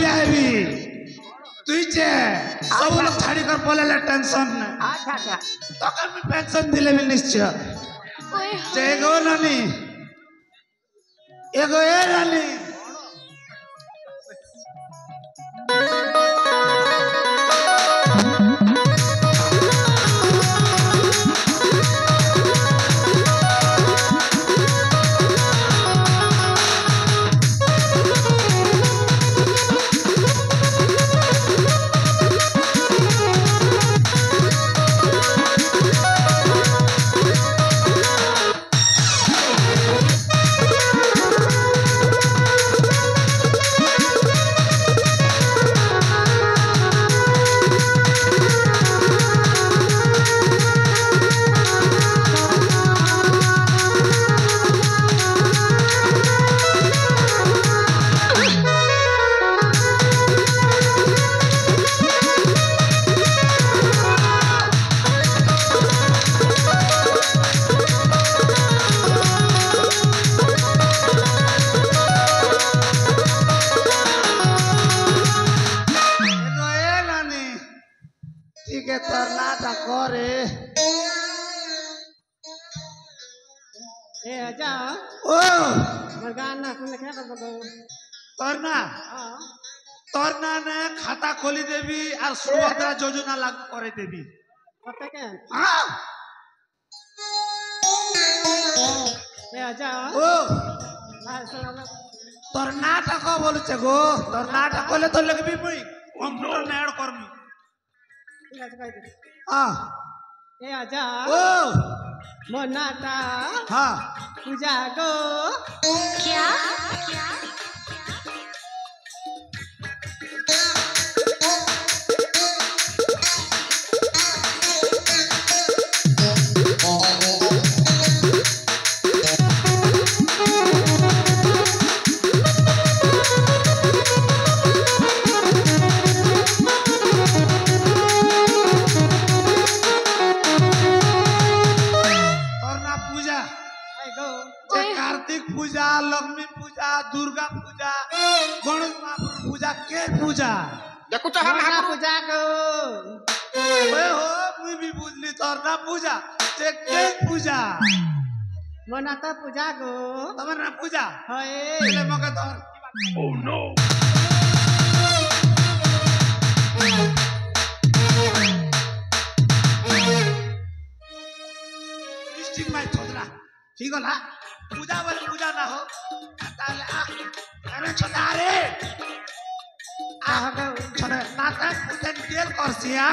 भी তুই যে সব লোক ছাড়ি কর বলে টেনশন না আচ্ছা আচ্ছা তোকে আমি পেনশন দিলে বি নিশ্চয় যে এগো নানি এগো এ নানি तोरना ने खाता खोली देवी और सुभद्रा योजना लागू करे देवी तोर नाटक बोलছে গো তোর নাটক হলে তো লাগবি বই কম্পিউটার নে ऐड করবি हां ए आजा ओ मोनाटा हां पूजा गो क्या कार्तिक पूजा लक्ष्मी पूजा दुर्गा पूजा गणेश महाप्रभु पूजा के पूजा देखो तो हम पूजा को ओए हो मुई भी बुझली तोर ना पूजा ते के पूजा मनाता पूजा को तमर ना पूजा होए ले मके तोर ओ नो डिस्ट्रिक्ट में छोदरा ठीक होला पूजा वाले पूजा ना हो ताले अरे छोटा रे आगो छोटा नाटक पूजन तेल करसिया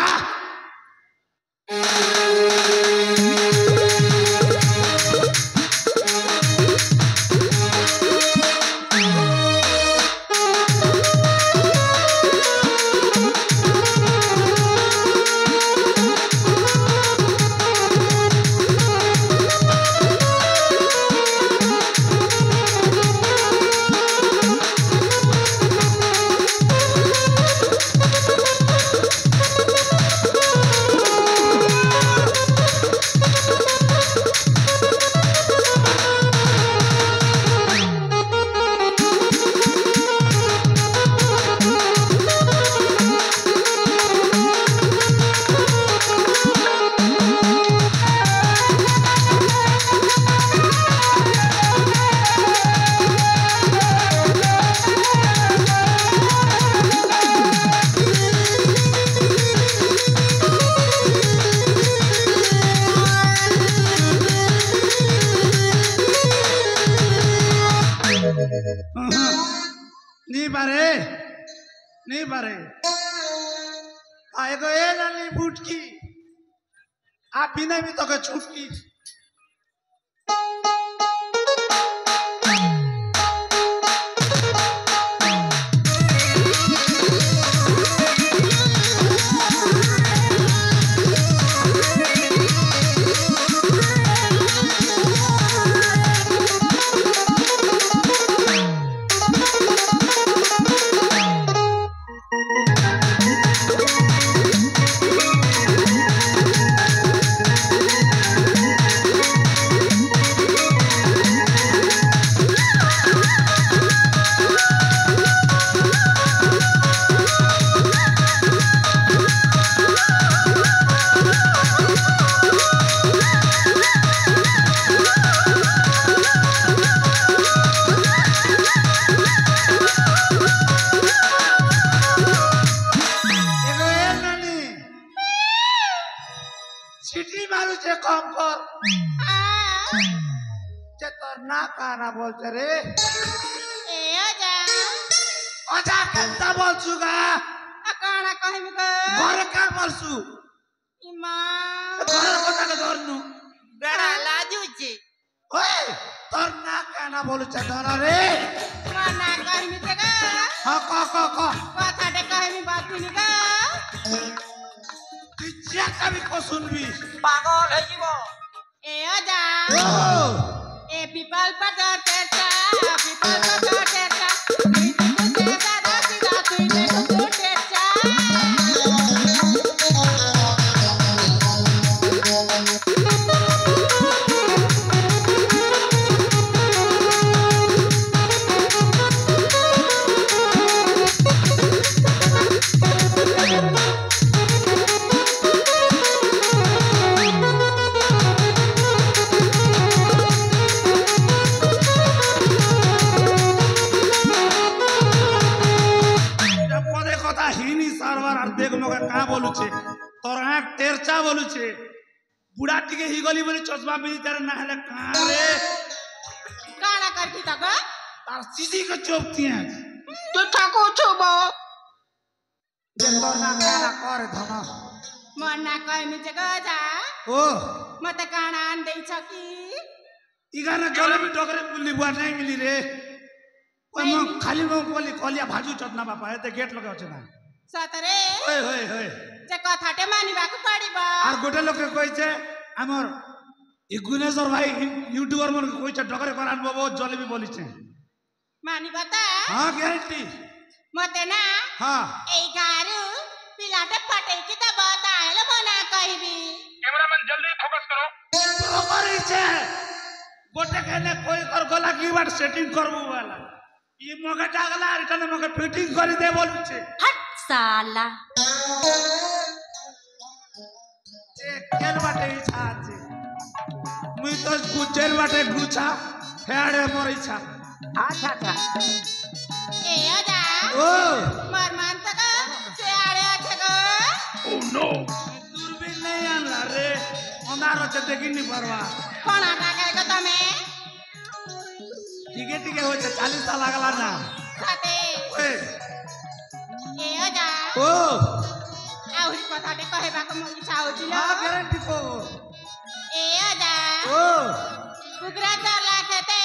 नहीं बारे आएगो ए नानी बुटकी आप बिना भी तो के छुटकी কর যে তোর না কানা বলছে রে ए आजा অজা কেনটা বলছু গা काना कहबी ग ঘরে কা বলছু इमा ঘরের কথাকে ধরনু बेड़ा लाजू छी ওই তোর না কানা বলছে ধর রে मना कहबी ग হ্যাঁ ক কথাটা कहबी बातिनी ग তুই যে কবি কো শুনবি পাগল হয়ে যাব ए आजा ও ए पीपल पटर तेचा पीपल पटर तेचा तुई तू तेचा दासीदा तुई तू तेचा পদে কথা হিনি সারবার আর দেখ মগে কা বলুছে তোর আঁক তেরচা বলুছে বুড়া টিকে হিগলি বলি চশমা পিঁধি তার না হলে কা রে काना करती तक তার সিসি কে চোপতি আজ তুই ঠাকুর ছুব যে তোর না কানা করে ধন मना कहबी ज गजा ও मते काना आन देई छ की ইগানে জলে বি ডগরে বুলি বুয়া নাই মিলি রে ওই ম খালি ম বলি কলিয়া ভাজু চটনা বাপা এতে গেট লগা আছে না सतरे ওই হই হই जे कथाटे मानिबाकु पड़िबो আর গোটে লোকে কইছে আমার এই গুণেশ্বর ভাই ইউটিউবার মন কইছে ডগরে করান বাবু জলেবি বলিছে मानिबो त হ্যাঁ গ্যারান্টি मते ना হ্যাঁ এই गारु पिलाटे फटे की त बताएलो मना कहबी ক্যামেরাম্যান জলদি ফোকাস করো তো করিছে গোটে কেনে কই কর গলা কি বাট সেটিং করবো वाला ই মগে ডাগলা আর কেন মগে ফিটিং করে দে বলছে हट साला যে কেন বাটে ইচ্ছা আছে মুই তো গুচের বাটে গুছা ফেড়ে মোর ইচ্ছা আচ্ছা আচ্ছা ए आजा ও मर मान तक से आड़े আছে গো ও নো দূরবীন নেই আনলা রে অন্ধার হচ্ছে দেখিনি পারবা कोणा टाकाय गो तमे টিকে টিকে হচ্ছে 40 টা লাগলা না साथे ওই ए आजा ও आउरी कथाटे कहबाकु म इच्छा होजिल হ্যাঁ গ্যারান্টি কো ए आजा ও कुकरा चार लाखते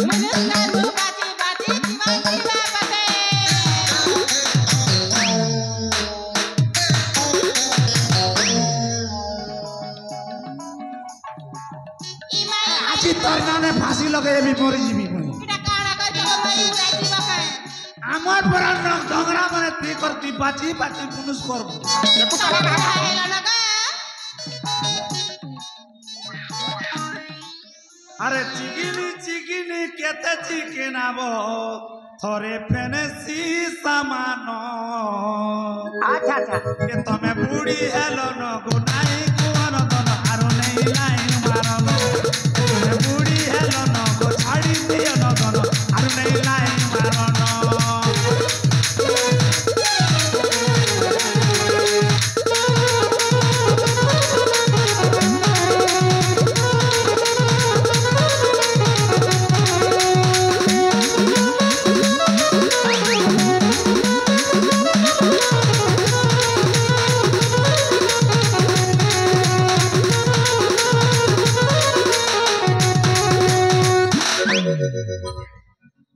मनुष्य मु बाची बाची जीवन जीवा बसे इमाई আজি তোর নামে ফাঁসি লগাই আমি মরে যাবি মুই किटा काणा कर जग मई उड़ाई जीवा के আমার পরান ঝগড়া মানে তুই করতি বাঁচি বাঁচি পুনুষ করব দেখো तोरा भागा हेला न ग আরে চিকিনি চিকিনি কেতে চিকেনাব থরে ফেনেছি সামান আচ্ছা আচ্ছা এ তমে বুড়ি হেলো ন গুনাই কুয়ার দন আর নেই নাই মারন তুমি বুড়ি হেলো ন গো ছাড়ি দিও ন দন আর নেই নাই মারন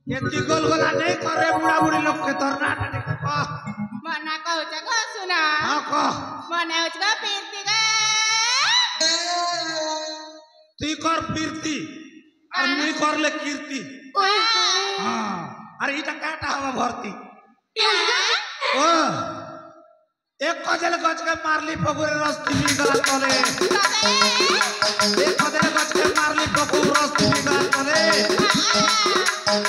এতি গোল গোলা নেই করে বুড়া বুড়ি লোককে তোর নাটা দেখে কহ मना कहू छ ग सुना হ্যাঁ কহ मना होछ ग पीरती ग তুই কর ফিরতি আর মুই করলে কীর্তি ओए হ্যাঁ আর এটা কাটা হওয়া ভর্তি होए ও এক কজল গছকে মারলি পকুরের রস তুমি গলা তলে এক কজল গছকে মারলি পকুর রস তুমি গলা তলে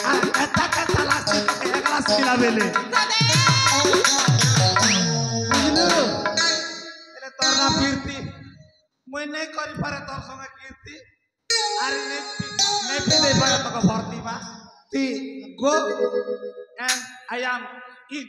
আর এতা এতা লাস্টি তোকে এক গ্লাস পিলা বেলে বুঝলু এলে তোর না ফিরতি মুই নেই করি পারে তোর সঙ্গে কীর্তি আর নেই পেলে পারে তোকে ভর্তি বা তি গো এন্ড আই অ্যাম ইন